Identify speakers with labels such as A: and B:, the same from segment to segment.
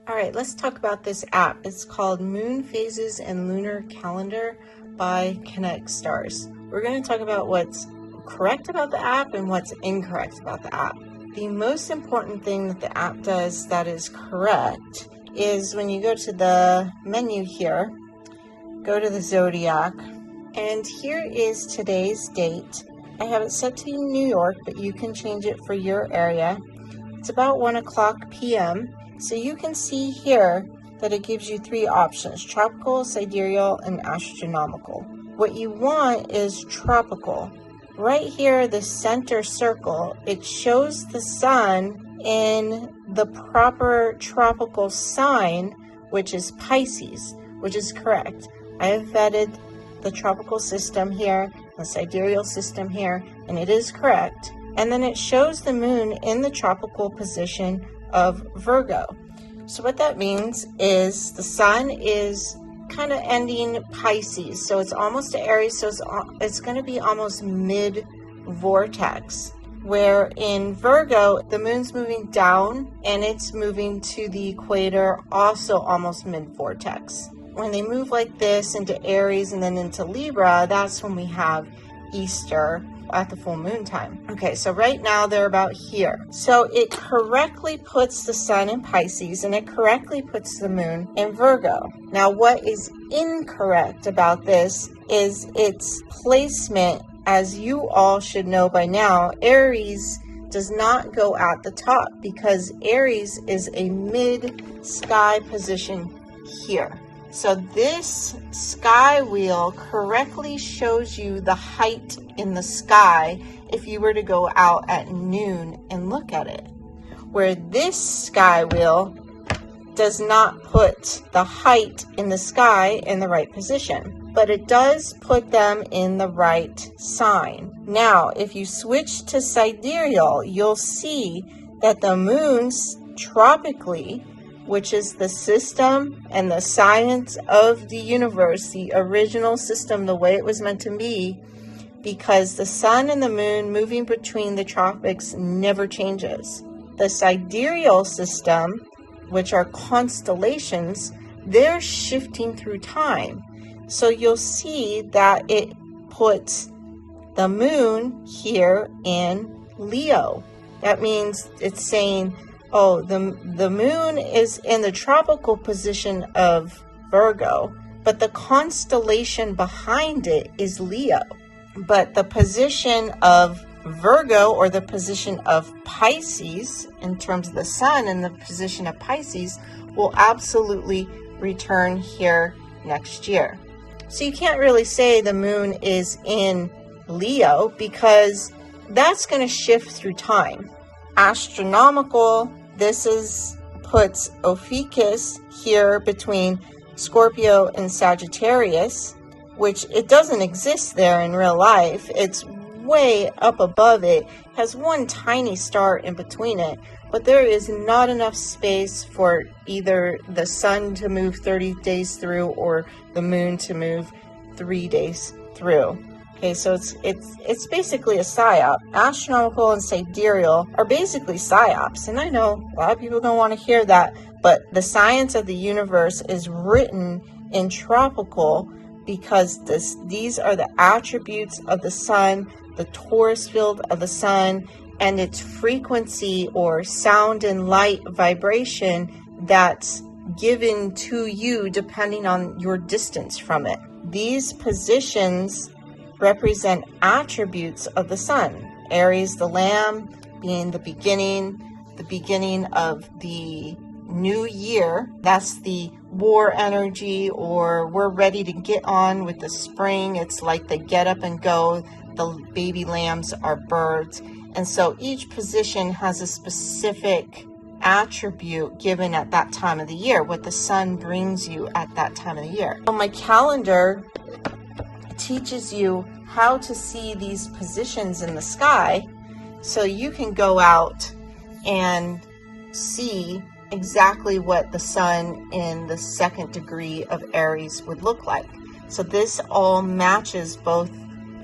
A: All right, let's talk about this app. It's called Moon Phases and Lunar Calendar by Connect Stars. We're going to talk about what's correct about the app and what's incorrect about the app. The most important thing that the app does that is correct is when you go to the menu here, go to the zodiac, and here is today's date. I have it set to New York, but you can change it for your area. It's about 1:00 p.m. So you can see here that it gives you three options: tropical, sidereal, and astronomical. What you want is tropical. Right here, the center circle, it shows the sun in the proper tropical sign, which is Pisces, which is correct. I have vetted the tropical system here, the sidereal system here, and it is correct. And then it shows the moon in the tropical position of Virgo. So what that means is the sun is kind of ending Pisces, so it's almost to Aries, so it's going to be almost mid-vortex, where in Virgo the moon's moving down and it's moving to the equator, also almost mid-vortex. When they move like this into Aries and then into Libra, that's when we have Easter at the full moon time. Okay, so right now they're about here. So it correctly puts the sun in Pisces and it correctly puts the moon in Virgo. Now what is incorrect about this is its placement. As you all should know by now, Aries does not go at the top because Aries is a mid-sky position here. So this sky wheel correctly shows you the height in the sky if you were to go out at noon and look at it. Where this sky wheel does not put the height in the sky in the right position, but it does put them in the right sign. Now, if you switch to sidereal, you'll see that the moon's tropically, which is the system and the science of the universe, the original system, the way it was meant to be, because the sun and the moon moving between the tropics never changes. The sidereal system, which are constellations, they're shifting through time. So you'll see that it puts the moon here in Leo. That means it's saying, oh, the moon is in the tropical position of Virgo, but the constellation behind it is Leo. But the position of Virgo, or the position of Pisces, in terms of the sun and the position of Pisces, will absolutely return here next year. So you can't really say the moon is in Leo because that's going to shift through time. Astronomical, this puts Ophiuchus here between Scorpio and Sagittarius, which it doesn't exist there in real life. It's way up above it, has one tiny star in between it, but there is not enough space for either the sun to move 30 days through or the moon to move 3 days through. Okay, so it's basically a psyop. Astronomical and sidereal are basically psyops, and I know a lot of people don't want to hear that, but the science of the universe is written in tropical because these are the attributes of the sun, the torus field of the sun, and its frequency or sound and light vibration that's given to you depending on your distance from it. These positions represent attributes of the sun. Aries, the lamb, being the beginning of the new year. That's the war energy, or we're ready to get on with the spring. It's like the get up and go. The baby lambs are birds. And so each position has a specific attribute given at that time of the year, what the sun brings you at that time of the year. On my calendar teaches you how to see these positions in the sky so you can go out and see exactly what the sun in the second degree of Aries would look like. So this all matches both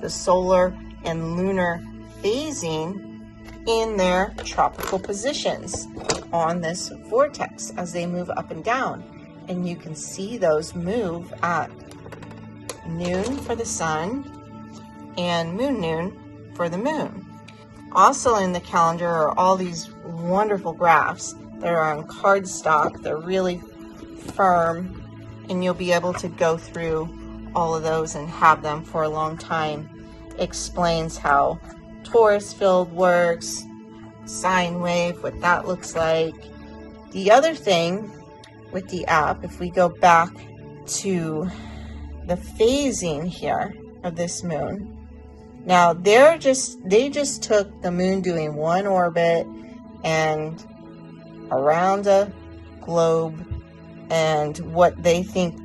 A: the solar and lunar phasing in their tropical positions on this vortex as they move up and down. And you can see those move at noon for the sun and noon for the moon. Also in the calendar are all these wonderful graphs that are on cardstock. They're really firm, and you'll be able to go through all of those and have them for a long time. Explains how torus field works, sine wave, what that looks like. The other thing with the app, if we go back to the phasing here of this moon, now they just took the moon doing one orbit and around a globe and what they think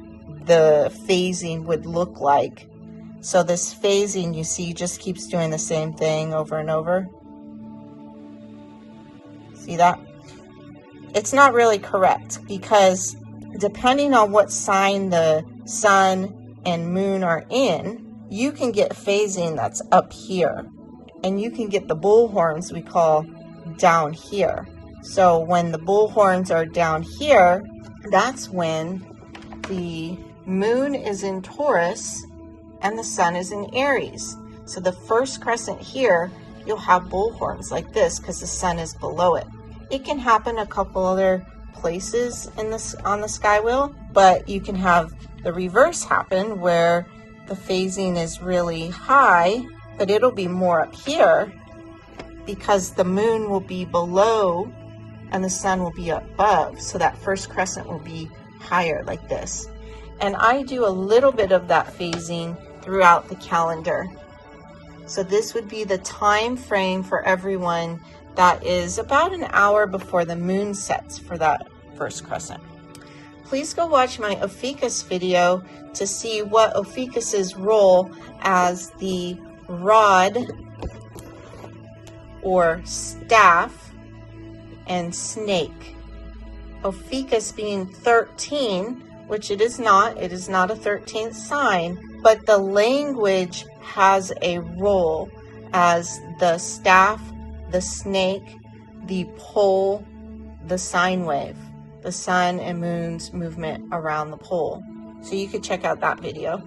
A: the phasing would look like. So this phasing, you see, just keeps doing the same thing over and over. See that? It's not really correct, because depending on what sign the sun and moon are in, you can get phasing that's up here, and you can get the bullhorns we call down here. So when the bullhorns are down here, that's when the moon is in Taurus and the sun is in Aries. So the first crescent here, you'll have bullhorns like this because the sun is below it. It can happen a couple other places on the sky wheel, but you can have the reverse happen where the phasing is really high, but it'll be more up here because the moon will be below and the sun will be above. So that first crescent will be higher like this. And I do a little bit of that phasing throughout the calendar. So this would be the time frame for everyone that is about an hour before the moon sets for that first crescent. Please go watch my Ophiuchus video to see what Ophiuchus's role as the rod or staff and snake. Ophiuchus being 13, which it is not a 13th sign, but the language has a role as the staff, the snake, the pole, the sine wave, the sun and moon's movement around the pole. So you could check out that video.